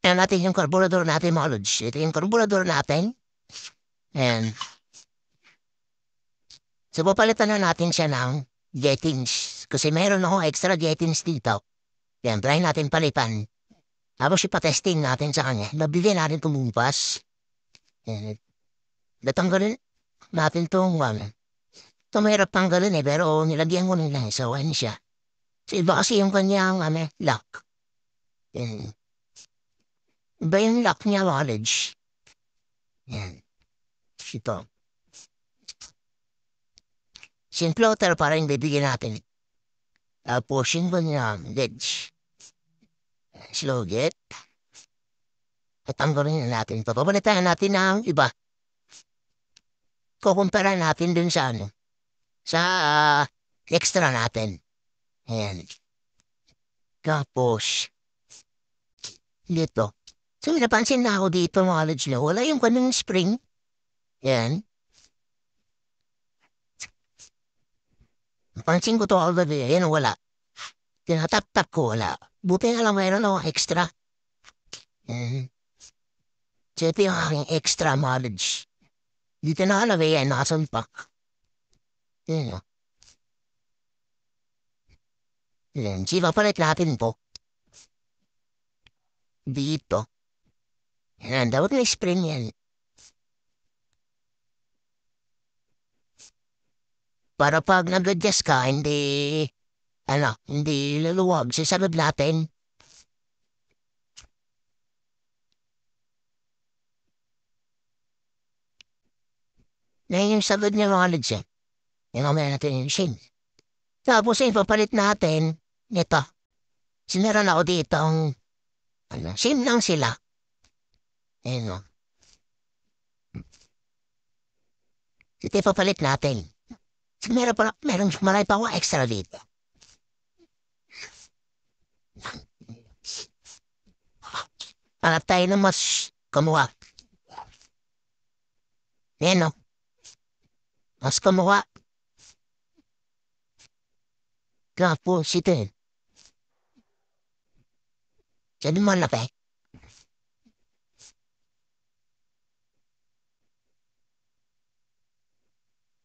Ayan natin yung carburetor natin mga lods. Ito yung carburetor natin. Ayan. So, papalitan na natin siya ng jettings. Kasi mayroon ako extra jettings dito. Ayan, try natin palitan. Tapos ipatesting natin sa kanya. Nabili natin tumumpas. Ayan. Natanggalin natin itong ano. Ito mahirap tanggalin pero nilagyan ko nila. So, ano siya. So, iba kasi yung kanyang lock. Ayan. Iba yung lock niya, college. Ayan. Ito. Simple floater para yung bibigyan natin. Tapos yung kanyang ledge. Slow jet. At tanggalin na natin ito. Pabalitan natin ng iba. Kukumpara natin dun sa sa extra natin. Ayan. Tapos, dito. So, may napansin na ako dito mga college na wala yung kanyang spring. Ayan. Napansin ko to all the way. Ayan, wala. Tinatap-tap ko, wala. Buti nga lang mayroon ako extra. Ayan. So, ito yung aking extra mileage. Dito nakalagay yan, nakasampak. Ayan o. Ayan, sipa palit natin po. Dito. Ayan, dapat may spring yan. Para pag nag-adjust ka, hindi luluwag sa sagad natin. Yan yung sagad niya mga lids eh. Yan mamaya natin yung shade. Tapos yung papalit natin, ito. Sinaran ako dito ang, same lang sila. Ayan o. Ito yung papalit natin. So, meron marami pa ako extra dito. Hanap tayo ng mas kamuha. Ayan o. Mas kamuha. Tapos ito eh. Diyan mo malaki.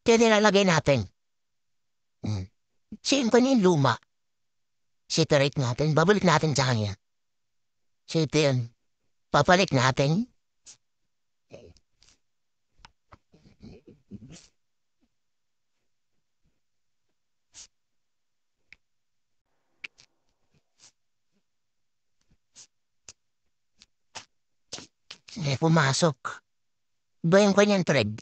Ito yung nilalagay natin. So yung kanyang luma. Separate natin. Babalik natin sa kanya. So ito yun. Papalik natin. Pumasok. Iba yung kanyang thread.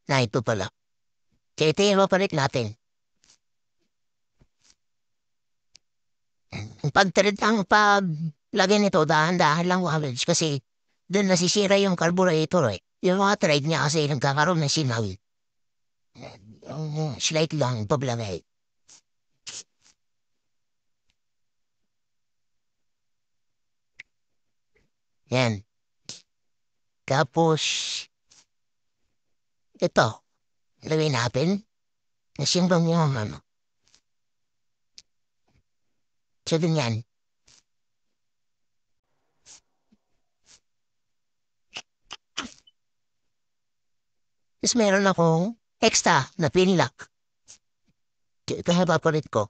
Na ito pala. Kaya ito yung papalik natin. Pag-thread ang paglagay nito, dahan-dahan lang college kasi doon nasisira yung carburetor eh. Yung mga thread niya kasi nagkakaroon ng sinawi. Slight lang yung pablagay. Yan. Tapos, ito. Ilagay natin. Nasimbang yung So, din yan. Tapos meron akong extra na pin lock. Ito yung papalit ko.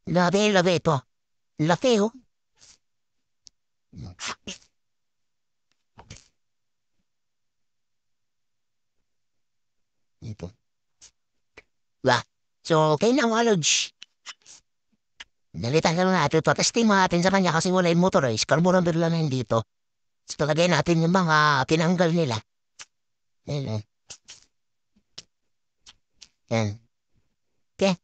Labi ito. Laki oh. Ito. Diba? So, okay na mga lods. Dalitan na lang natin ito. Testing natin sa kanya kasi wala yung motorize. Carburetor lang yun dito. So, talagay natin yung mga tinanggal nila. Yan. Yan. Okay.